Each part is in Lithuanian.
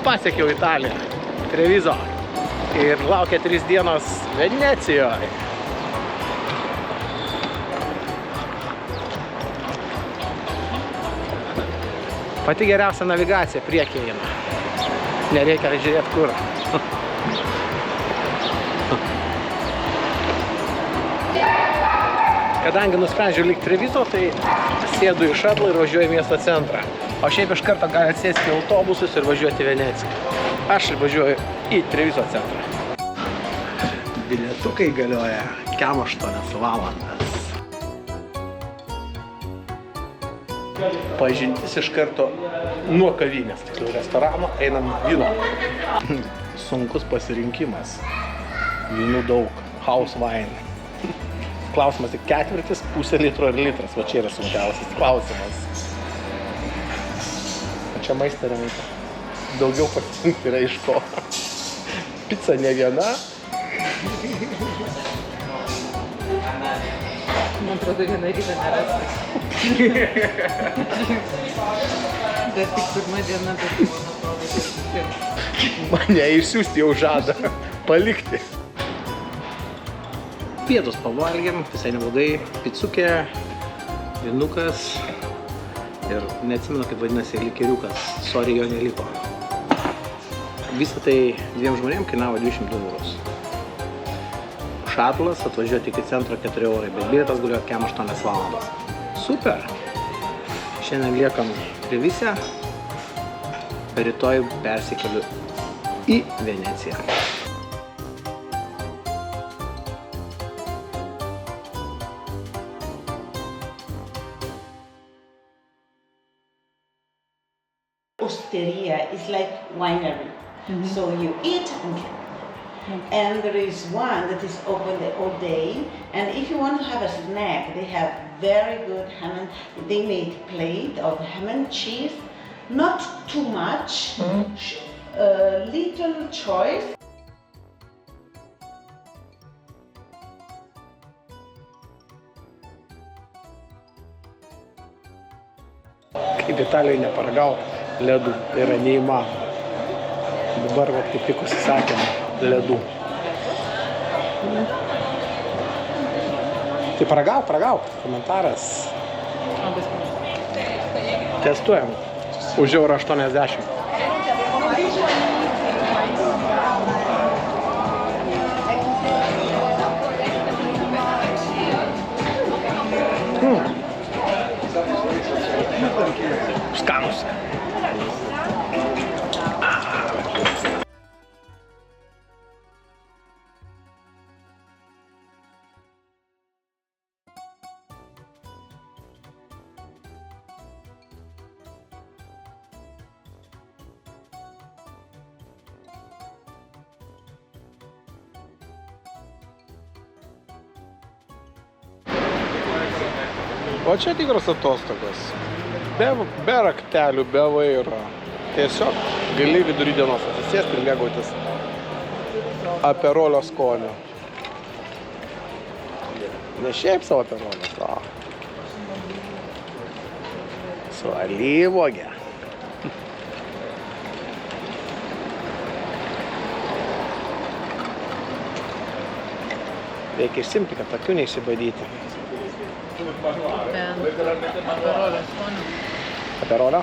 Pasiekiau Italiją, Treviso. Ir laukia 3 dienos Venecijoje. Pati geriausia navigacija priekyje eina. Nereikia žiūrėti kur. Kadangi nusprendžiau likti Treviso, tai sėdu į šatlą ir važiuoju į miesto centrą. O šiaip iš karto gali atsėsti į autobusus ir važiuoti į Veneciją. Aš važiuoju į Treviso centrą. Bilietukai galioja 8 valandas. Pažintis iš karto nuo kavinės, tiksliau restorano, einam vyno. Sunkus pasirinkimas. Vynų daug. House wine. Klausimas tik 1/4, pusė litro ir litras. Va čia yra sunkiausias klausimas. O čia maistą remita. Daugiau pasirinkti yra iš ko. Pica ne viena. Man atrodo, vieną rytą nerasi. Bet tik pirma diena, bet man atrodo, Mane išsiųsti jau žada. Palikti. Pietus pavalgėm, visai neblogai. Picukė, vinukas ir neatsimenu, kaip vadinasi, likeriukas. Sorry, jo neliko. Visą tai 2 žmonėm kainavo 200 eurus. Šatlas atvažiuoti iki centro 4 eurai, bet bilietas galėjo 8 valandas. Super! Šiandien liekam Trevise, rytoj persikeliu į Veneciją. Osteria is like winery. So you eat and there is one that is open all day, and if you want to have a snack, they have very good ham and they made plate of ham and cheese, not too much, little choice. Kaip Italijoje neparagauti ledų, tai yra neįmanoma. Dabar kaip tik užsisakėme ledų. Tai paragauk, komentaras. Testuojam. Už €80. Skanus. O čia tikros atostogos. Be raktelių, be vairo. Tiesiog gali vidury dienos atsisėsti ir mėgautis aperolio skoniu. Ne šiaip savo aperolis, o su alyvuoge. Reikia išsimti, kad akių neišsibadyti. aperolio skonio. Aperolio?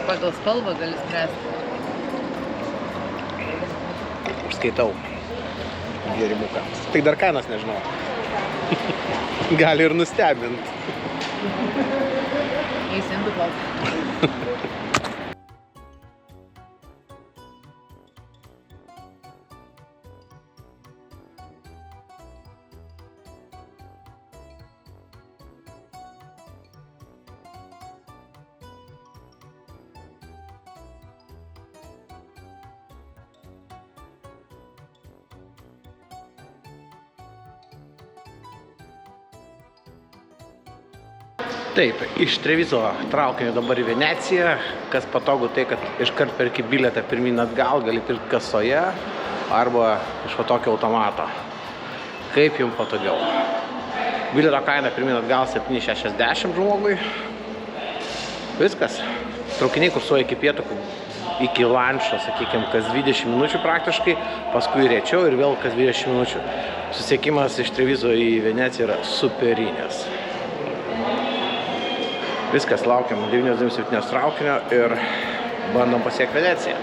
Pagal spalvą gali spręsti. Užskaitau gėrimuką. Tik dar kainos nežinau. Gali ir nustebint. Įsimtų plaukti. Taip, iš Treviso traukiniu dabar į Veneciją. Kas patogu tai, kad iškart perki bilietą pirmyn atgal, gali pirkti kasoje arba iš va tokio automato. Kaip jums patogiau. Bilieto kaina pirmin atgal 7,60 žmogui. Viskas. Traukiniai kursuoja iki pietų, iki lančo, sakykime, kas 20 minučių praktiškai, paskui rečiau ir vėl kas 20 minučių. Susiekimas iš Treviso į Veneciją yra superinės. Viskas, laukiam 97 traukinio ir bandom pasiekti Veneciją.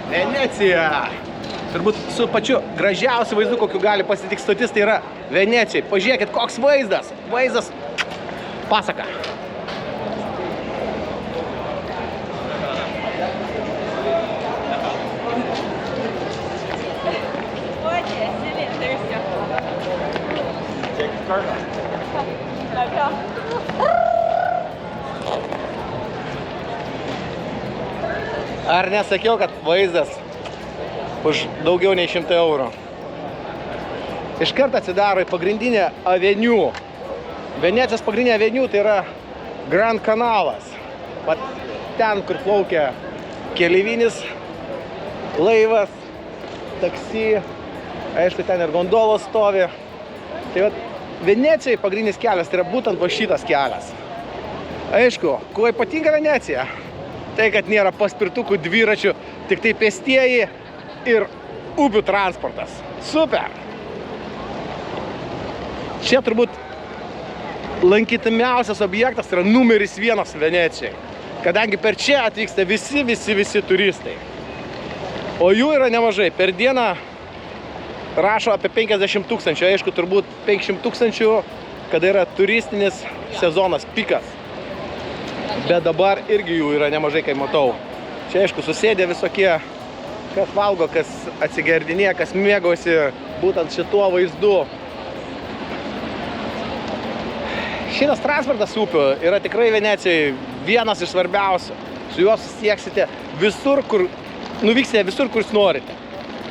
Venecija! Turbūt su pačiu gražiausiu vaizdu, kokiu gali pasitikti stotis, tai yra Venecijai. Pažiūrėkit, koks vaizdas! Vaizdas pasaka. Ar nesakiau, kad vaizdas už daugiau nei 100 eurų. Iškart atsidaro į pagrindinę aveniu. Venecijos pagrindinė aveniu tai yra Grand Kanalas. Vat ten, kur plaukia keleivinis laivas, taksi, aišku, ten ir gondolos stovi. Tai vat Venecijai pagrindinis kelias tai yra būtent va šitas kelias. Aišku, kuo ypatinga Venecija? Tai, kad nėra paspirtukų, dviračių, tik tai pėstieji ir upių transportas. Super! Čia turbūt lankytimiausias objektas yra numeris 1 Venecijai, kadangi per čia atvyksta visi turistai. O jų yra nemažai. Per dieną rašo apie 50 000, aišku, turbūt 500 000, kada yra turistinis sezonas, pikas. Bet dabar irgi jų yra nemažai, kai matau. Čia, aišku, susėdė visokie, kas valgo, kas atsigerdinė, kas mėgausi būtent šituo vaizdu. Šitas transportas upių yra tikrai Venecijai vienas iš svarbiausių. Su juo susieksite visur, kur nuvyksite visur, kur jūs norite.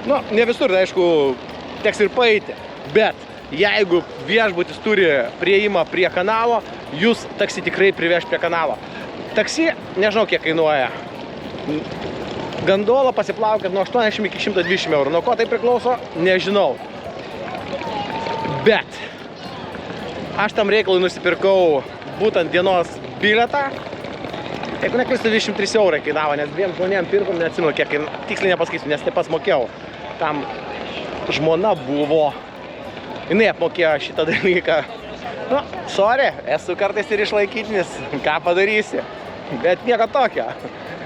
Nu, ne visur, tai aišku, teks ir paeiti. Bet jeigu viešbutis turi prieimą prie kanalo, jūs taksi tikrai priveš prie kanalo. Taksi, nežinau, kiek kainuoja. Gondola pasiplaukia nuo 80 iki 120 eurų. Nuo ko tai priklauso, nežinau. Bet aš tam reikalui nusipirkau būtent dienos bilietą. Jeigu neklystu, 23 eurai kainavo, nes dviem žmonėm pirkom, neatsimenu, kiek tiksliai nepasakysiu, nes taip pas mokėjau. Tam žmona buvo. Jinai apmokėjo šitą dalyką. Nu, sorry, esu kartais ir išlaikytinis, ką padarysi. Bet nieko tokio.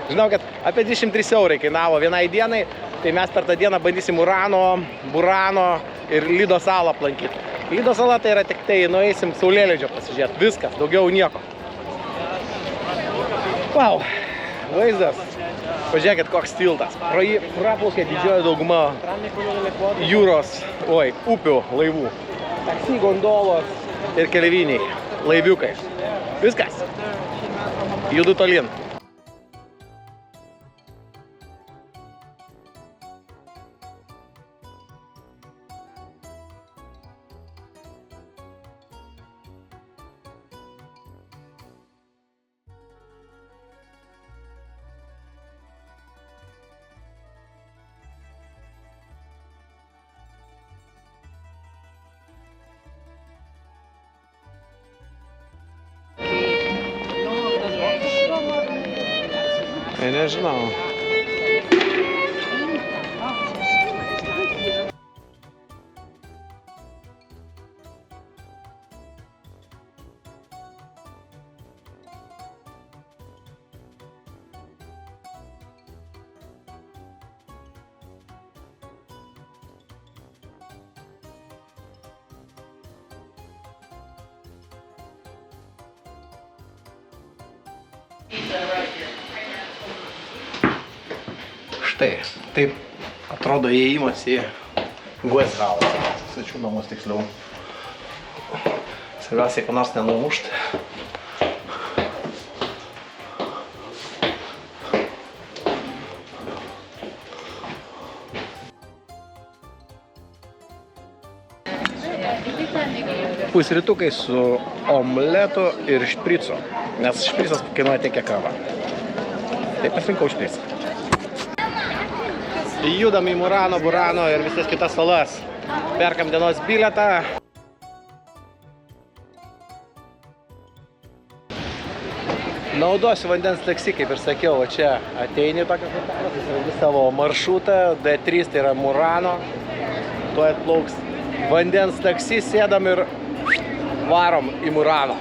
Žinau, kad apie 23 eurai kainavo vienai dienai, tai mes per tą dieną bandysim Urano, Burano ir Lido salą aplankyti. Lido sala tai yra tik tai, nueisim saulėlydžio pasižiūrėti. Viskas, daugiau nieko. Wow, vaizdas. Pažiūrėkit, koks tiltas. Pro jį praplaukė didžioji dauguma jūros, upių laivų. Taksi, gondolos ir keleiviniai laiviukai. Viskas. Judu tolyn. Nežinau. Štai, taip atrodo įėjimas į Guest House, svečių namus tiksliau. Svarbiausiai, ko nors nenumušti. Pusrytukai su omletu ir špricu, nes špricas kainuoja tiek, kiek kava. Tai pasirinkau špricą. Judam į Murano, Burano ir visas kitas salas. Perkam dienos bilietą. Naudosiu vandens taksi, kaip ir sakiau, o čia ateini tokią kortelę, susirandi savo maršrutą, D3 tai yra Murano, tuoj atplauks vandens taksi, sėdam ir varom į Murano.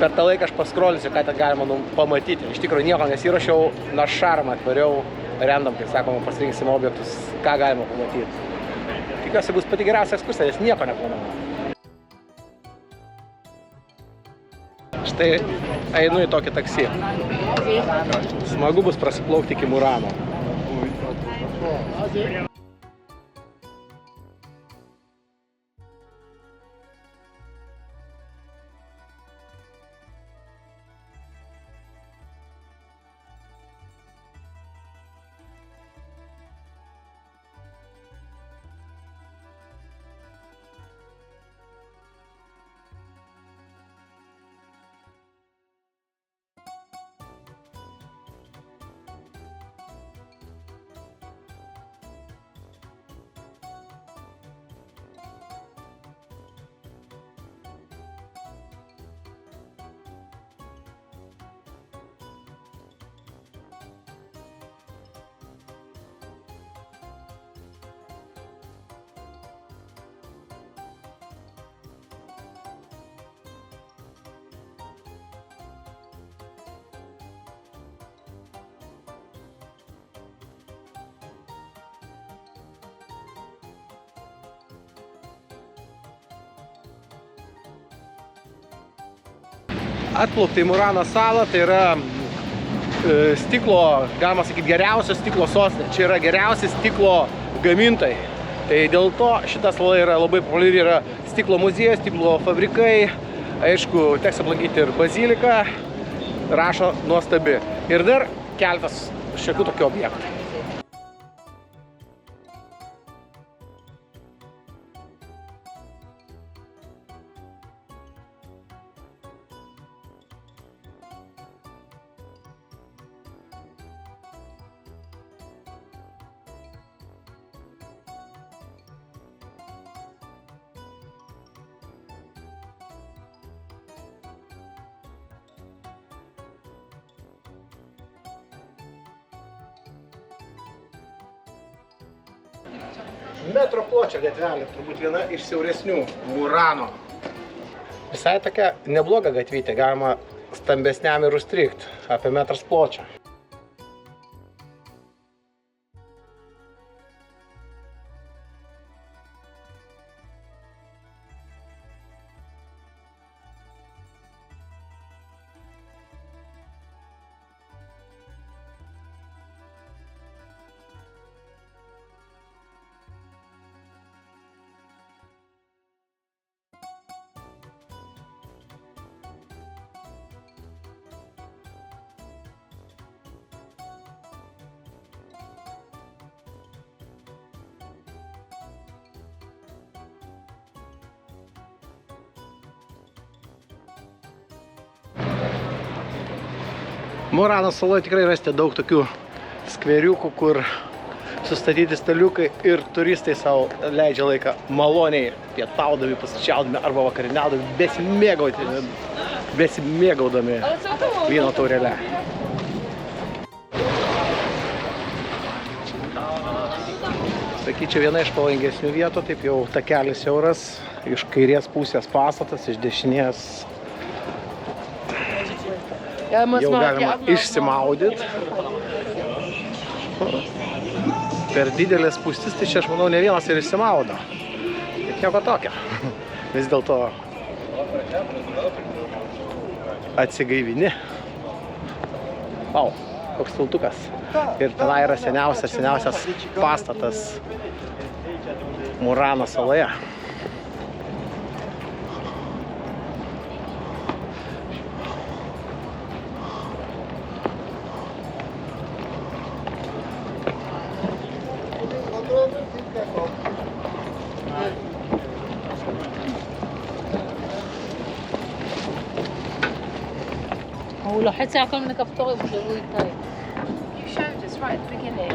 Per tą laiką aš paskrolinsiu, ką ten galima pamatyti. Iš tikrųjų nieko nesirašiau, na šarmą atvariau, random, kaip sakoma, pasirinksim objektus, ką galima pamatyti. Tikiuosi bus pati geriausia ekskursija, nes nieko neplanavau. Štai einu į tokį taksi. Smagu bus prasiplaukti iki Murano. Atplaukti į Murano salą, tai yra stiklo, galima sakyti, geriausio stiklo sostinė. Čia yra geriausi stiklo gamintojai. Tai dėl to šita sala yra labai populiari, yra stiklo muziejus, stiklo fabrikai. Aišku, teks aplankyti ir baziliką, rašo nuostabi. Ir dar keletas šiokių tokių objektų. Metro pločio gatvelė, turbūt viena iš siauresnių Murano. Visai tokia nebloga gatvytė, galima stambesniam ir užstrigti, apie metras pločio. Murano saloje tikrai rasite daug tokių skveriukų, kur sustatyti staliukai ir turistai savo leidžia laiką maloniai pietaudami, pasičiaudami arba vakariniaudami, besimėgaudami vyno taurelę. Sakyčiau, viena iš pavojingesnių vietų, taip jau takelis siauras, iš kairės pusės pastatas, iš dešinės jau galima išsimaudyti. Per didelės spūstis, tai čia aš manau ne vienas ir išsimaudo. Bet nieko tokio. Vis dėlto atsigaivini. Vau, koks tiltukas. Ir tenai yra seniausias pastatas Murano saloje. هو لو حد ساعة كل من كفتوغي بجوي طيب. You showed us right at the beginning.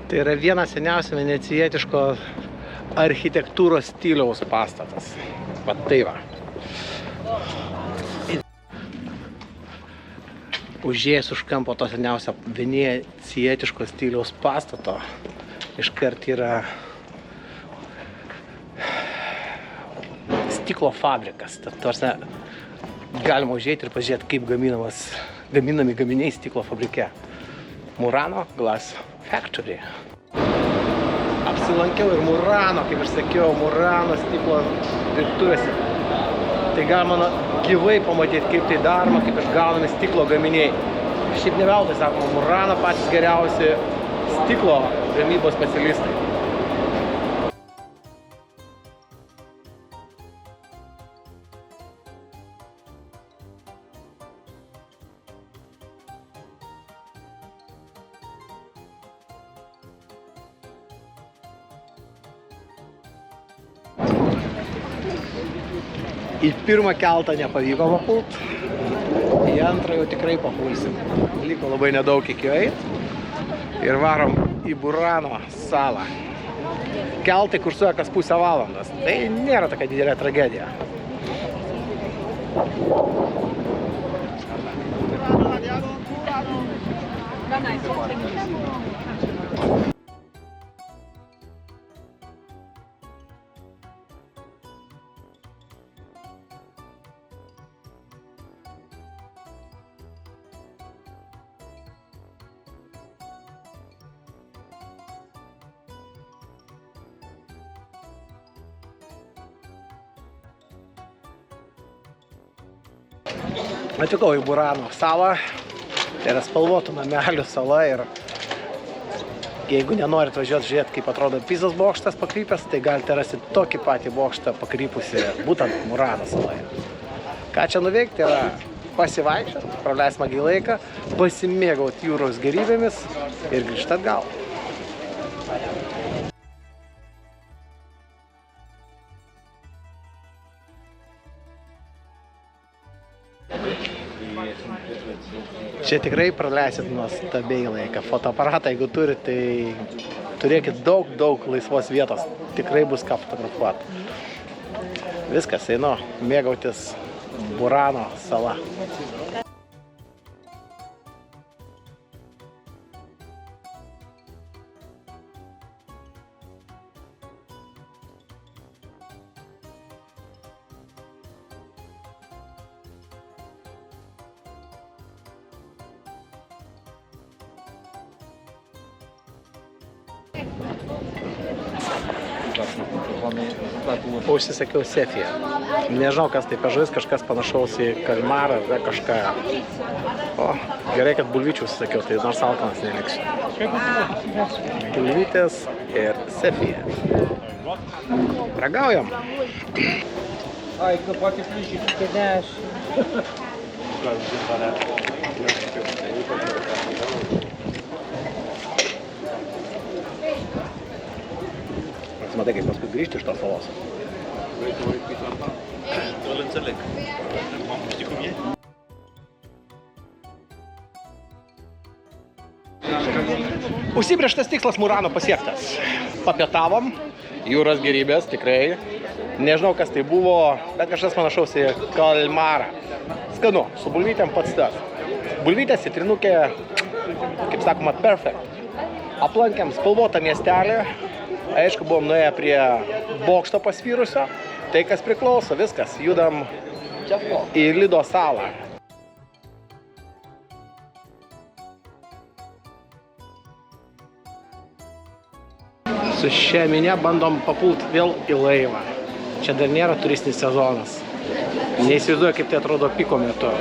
Tai yra vienas seniausių venecijietiško architektūros stiliaus pastatas. Va tai va. Užėjęs už kampo to seniausio venecijietiško stiliaus pastato iškart yra stiklo fabrikas. Tarsi galima užėjti ir pažiūrėti, kaip gaminami gaminiai stiklo fabrike. Murano Glass Factory. Apsilankiau ir Murano, kaip ir sakiau, Murano stiklo dirbtuvėse. Tai galima gyvai pamatyti, kaip tai daroma, kaip išgaunami stiklo gaminiai. Šiaip ne veltui sakoma, Murano patys geriausi stiklo gamybos specialistai. Į pirmą keltą nepavyko papult, į antrą jau tikrai papulsim. Liko labai nedaug iki eit ir varom į Murano salą. Keltai kursuoja kas pusę valandos, tai nėra tokia didelė tragedija. Atvykau į Murano salą, tai yra spalvotų namelių sala ir jeigu nenorit važiuoti žiūrėti, kaip atrodo Pizos bokštas pakrypęs, tai galite rasti tokį patį bokštą pakrypusį būtent Murano saloje. Ką čia nuveikti yra pasivaikščioti, praleist smagiai laiką, pasimėgauti jūros gėrybėmis ir grįžti atgal. Čia tikrai praleisit nuostabiai laiką. Fotoaparatą, jeigu turite, tai turėkit daug laisvos vietos. Tikrai bus ką fotografuoti. Viskas, einu mėgautis Murano sala. Užsisakiau sefiją. Nežinau, kas tai pažais, kažkas panašaus į kalmarą ar kažką. O, gerai, kad bulvyčių užsisakiau, tai nors alkanas neliksiu. Bulvytės ir sefija. Ragaujam. Ai, tu pati klišyti, kad ne aš. Matai, kaip paskui grįžti iš tos salos. Užsibrėžtas tikslas Murano pasiektas. Papietavom, jūros gėrybės, tikrai. Nežinau, kas tai buvo, bet kažkas panašaus į kalmarą. Skanu, su bulvytėm pats tas. Bulvytės citrinukė, kaip sakoma, perfect. Aplankėm spalvotą miestelį. Aišku, buvom nuėję prie bokšto pasvyrusio. Tai, kas priklauso, viskas. Judam į Lido salą. su šia minia bandom papult vėl į laivą. Čia dar nėra turistinis sezonas. Neįsivaizduoju, kaip tai atrodo piko metu.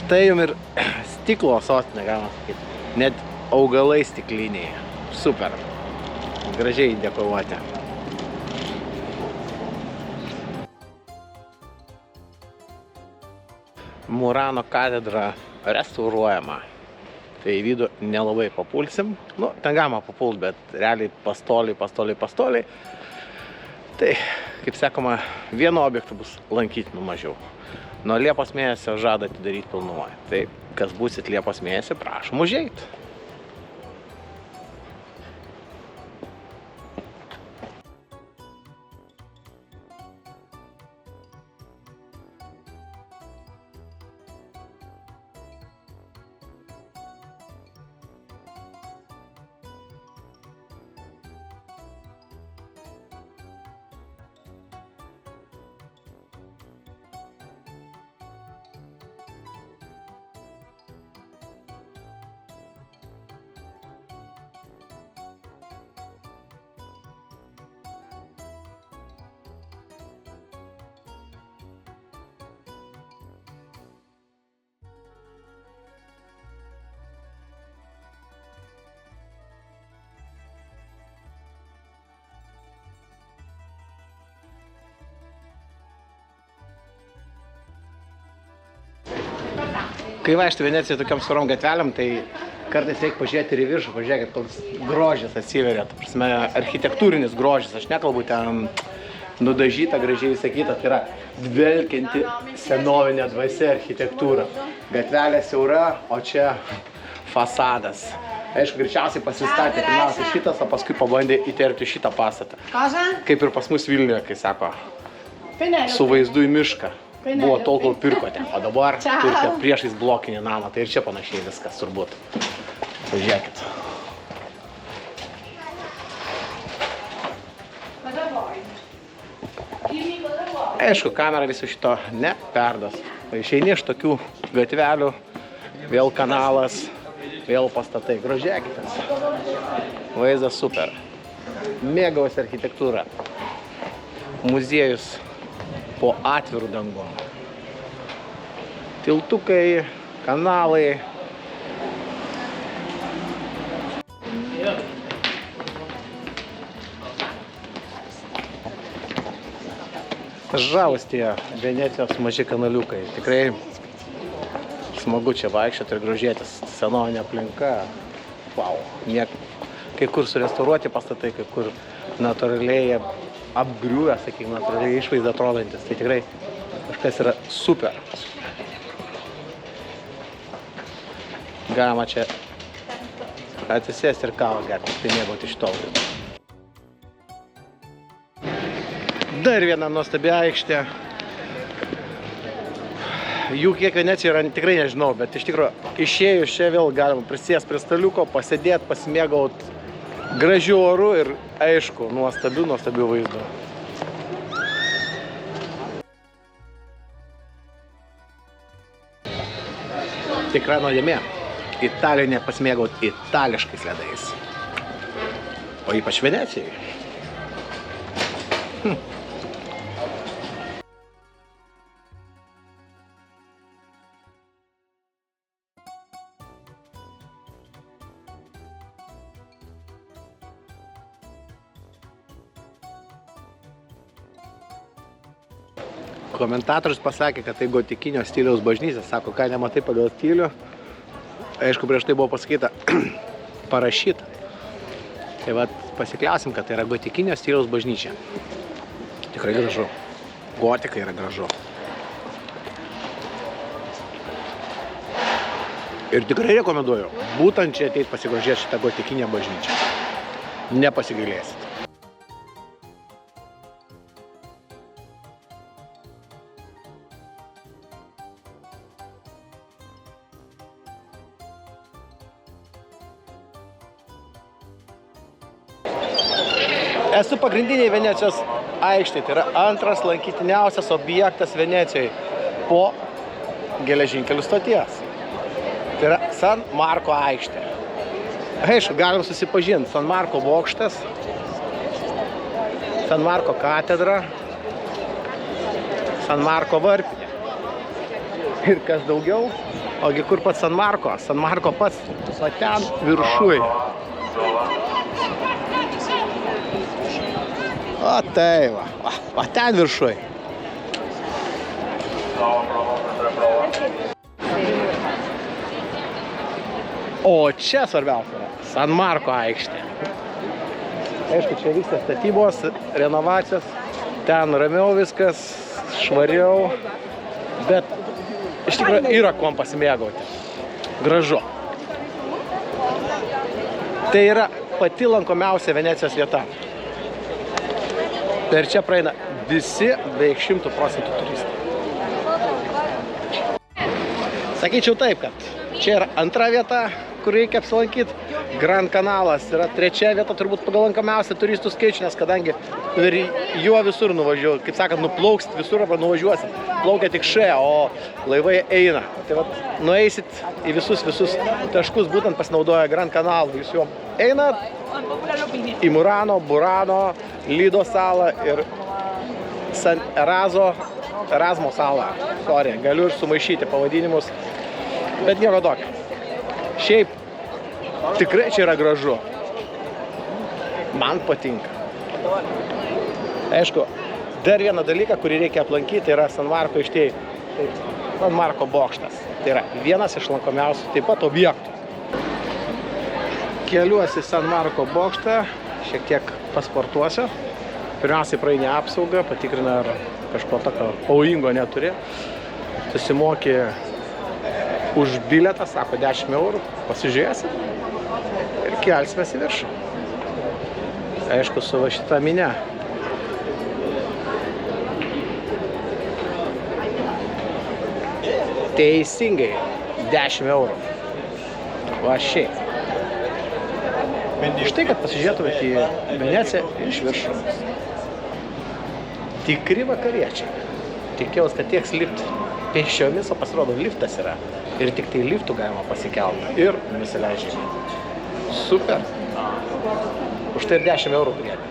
Štai jums ir stiklo sostinė, galima sakyti. Net augalai stikliniai. Super. Gražiai dekoruoti. Murano katedra restauruojama. Tai į vidų nelabai papulsim. Nu, ten galima papult, bet realiai pastoliai. Tai, kaip sakoma, vieno objekto bus lankytinų mažiau. Nuo Liepos mėnesio žada atidaryti pilnumą. Tai, kas būsit Liepos mėnesį, prašom užeit. Kai vaikštai Venecijoje tokiam storom gatvelėm, tai kartais reikia pažiūrėti ir į viršų, pažiūrėkit, koks grožis atsiveria, ta prasme, architektūrinis grožis, aš nekalbu ten nudažyta, gražiai visą kitą, tai yra dvelkianti senovinė dvasia architektūra. Gatvelė siaura, o čia fasadas. Aišku, greičiausiai pasistatė pirmiausia šitas, o paskui pabandė įterpti šitą pastatą. Kaip ir pas mus Vilniuje, kai sako, su vaizdu į mišką. Buvo tol, kol pirkote, o dabar turite priešais blokinį namą, tai ir čia panašiai viskas turbūt. Pažiūrėkit. Aišku, kamera viso šito neperdas. Išeini iš tokių gatvelių, vėl kanalas, vėl pastatai. Grožėkitės. Vaizdas super. Mėgavosi architektūra. Muziejus po atvirų dangų. Tiltukai, kanalai. Žavūs tie Venecijos maži kanaliukai. Tikrai smagu čia vaikščioti ir grožėtis. Senovinė aplinka. Wow. Kai kur surestauruoti pastatai, kai kur natūraliai apgriuvę, sakykime, natūraliai išvaizdą atrodantis. Tai tikrai kažkas yra super. Galima čia atsisėsti ir kavą gerti, tai mėgauti šito vaizdo. Dar viena nuostabi aikštė. Jų kiek Venecijoje yra, tikrai nežinau, bet iš tikrųjų išėjus čia vėl galima prisėsti prie staliuko, pasėdėti, pasimėgauti gražių orų ir, aišku, nuostabių vaizdų. Tikra nuodėmė. Italijoje nepasimėgauti itališkais ledais. O ypač Venecijoje. Komentatorius pasakė, kad tai gotikinio stiliaus bažnyčia. Sako, ką nematai pagal stilių. Aišku, prieš tai buvo pasakyta, parašyta. Tai vat pasikliausim, kad tai yra gotikinio stiliaus bažnyčia. Tikrai gražu. Gotika yra gražu. Ir tikrai rekomenduoju būtent čia ateit pasigrožėti šitą gotikinę bažnyčią. Nepasigailėsit. Esu pagrindiniai Venecijos aikštėje, tai yra antras lankytiniausias objektas Venecijoje po geležinkelių stoties. Tai yra San Marko aikštė. Aišku, galim susipažinti. San Marko bokštas, San Marko katedra, San Marko varpinė. Ir kas daugiau, ogi kur pats San Marko? San Marko pats, o ten viršuj. O tai va, o ten viršuj. O čia svarbiausia yra San Marko aikštė. Aišku, čia vyksta statybos, renovacijos, ten ramiau viskas, švariau, bet iš tikrųjų yra kuom pasimėgauti. Gražu. Tai yra pati lankomiausia Venecijos vieta. Per čia praeina visi beveik 100% turistai. Sakyčiau taip, kad čia yra antra vieta, kur reikia apsilankyti. Grand Kanalas yra trečia vieta, turbūt pagal lankomiausią turistų skaičių, nes kadangi ir juo visur nuvažiuoju, kaip sakant, nuplauksit visur arba nuvažiuosit. Plaukia tik šia, o laivai eina. Tai vat, nueisit į visus taškus, būtent pasinaudoja Grand Kanalu. Jūs juo einat į Murano, Burano, Lido salą ir San Erasmo salą. Sorry, galiu ir sumaišyti pavadinimus, bet nieko tokio. Šiaip tikrai čia yra gražu. Man patinka. Aišku, dar vieną dalyką, kurį reikia aplankyti, yra San Marko aikštėje. Tai San Marko bokštas. Tai yra vienas iš lankomiausių taip pat objektų. Keliuosi San Marko bokštą, šiek tiek pasportuosiu. Pirmiausiai praeini apsaugą, patikrina, ar kažko tokio pavojingo neturi. Susimoki už bilietą, sako 10 eurų, pasižiūrėsim ir kelsimės į viršų. Aišku, su va šita minia. Teisingai, 10 eurų. Va šiaip. Už tai, kad pasižiūrėtumėte į Veneciją iš viršų. Tikri vakariečiai. Tikėjaus, kad tieks lipti pėsčiomis, o pasirodo liftas yra. Ir tik tai liftų galima pasikelti. Ir nusileidžiai. Super. Už tai ir 10 eurų priedė.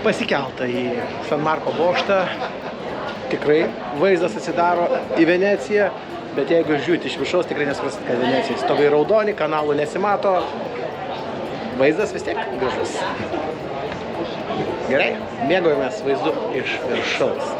Pasikelta į San Marko bokštą. Tikrai vaizdas atsidaro į Veneciją. Bet jeigu žiūrėti iš viršaus, tikrai nesuprasit, kad Venecijai stogai raudoni, kanalų nesimato. Vaizdas vis tiek gražus. Gerai, mėgaujamės vaizdu iš viršaus.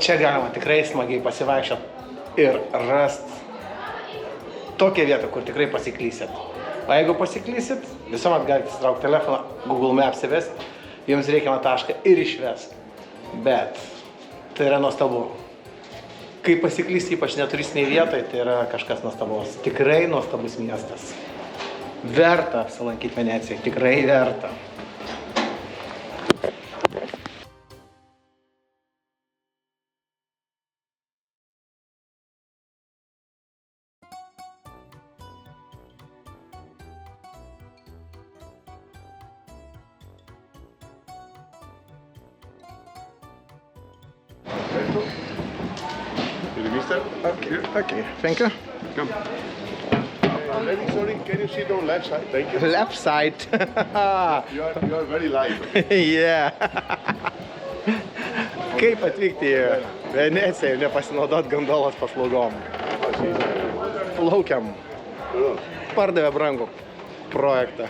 Čia galima tikrai smagiai pasivaikščioti ir rasti tokią vietą, kur tikrai pasiklysit. O jeigu pasiklysit, visuomet galite įsitraukti telefoną, Google Maps įvesti, jums reikiamą tašką ir išvesti. Bet tai yra nuostabu. Kai pasiklysi ypač neturistinėje vietoje, tai yra kažkas nuostabos. Tikrai nuostabus miestas. Verta apsilankyti Venecijoje, tikrai verta. Mister? Okay, thank you. Come. Very sorry, can you sit on left side? Thank you. Left side. You are very light. Yeah. Kaip atvykti į Veneciją ir nepasinaudot gondolos paslaugom? Plaukiam. Pardavė brangų projektą.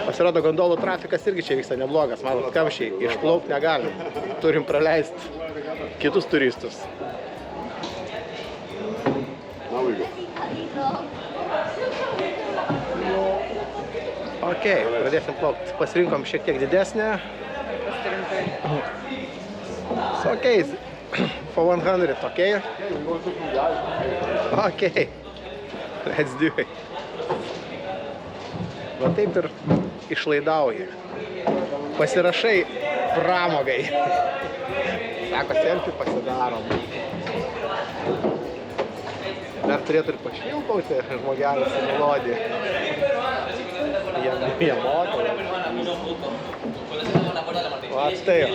Pasirodo, gondolų trafikas irgi čia vyksta neblogas. Matot, kamščiai, išplaukti negalim. Turim praleisti kitus turistus. Now we go. Ok, pradėsim plaukti. Pasirinkom šiek tiek didesnę. It's okay, for 100, okay? Okay, let's do it. Va taip ir išlaidauji. Pasirašai pramogai. Sako, selfie pasidarom. Dar turėtų ir pašvilpauti žmogelis į melodiją. Jie moka. Va štai jo,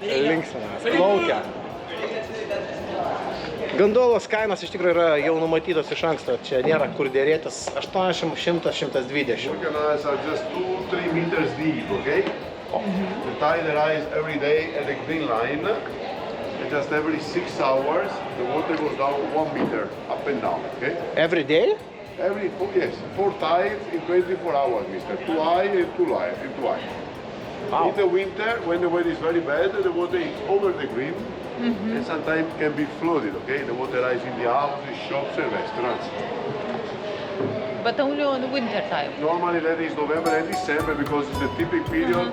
linksminas, plaukia. Gondolos kainos iš tikrųjų yra jau numatytos iš anksto. Čia nėra kur dėrėtis. 80, 100, 120. Canals are just 2-3 meters deep, okay? The tide arrives every day at the green line. And just every 6 hours, the water goes down 1 meter, up and down, okay? Every day? Every 4 tides in 24 hours, mister. Too high and too low. Wow. In the winter, when the weather is very bad, the water is over the green and sometimes can be flooded, okay? The water rises in the houses, shops and restaurants. But only on the winter time. Normally that is November and December because it's the typical period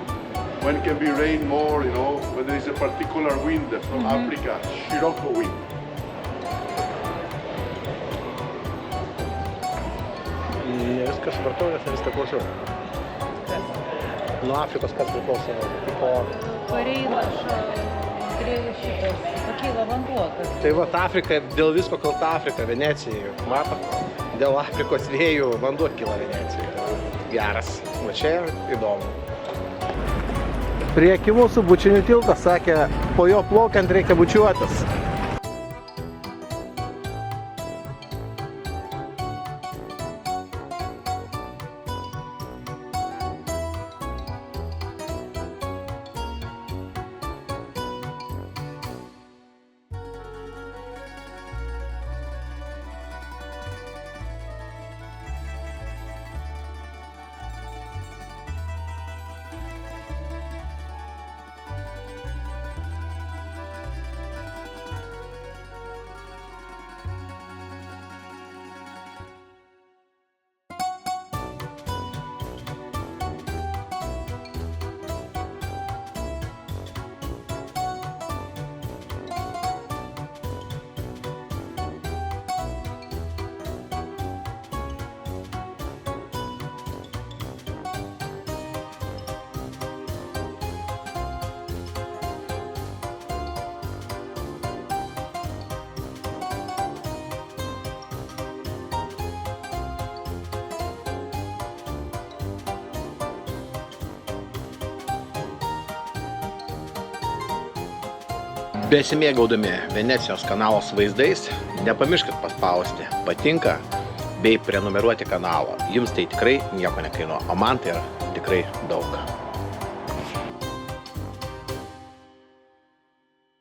when it can be rain more, you know, when there is a particular wind from Africa, Scirocco wind. Ne viską supratau, nes ne viską klausiau. Nuo Afrikos kas priklauso? Pakyla vanduo. Tai va, Afrika, dėl visko kalta Afrika, Venecijai. Matot, dėl Afrikos vėjų vanduo kyla Venecijai. Geras. Va čia įdomu. Prieki mūsų bučinių tiltas sakė, po jo plaukiant reikia bučiuotis. Besimėgaudami Venecijos kanalos vaizdais, nepamirškit paspausti patinka bei prenumeruoti kanalą. Jums tai tikrai nieko nekainuoja, o man tai yra tikrai daug.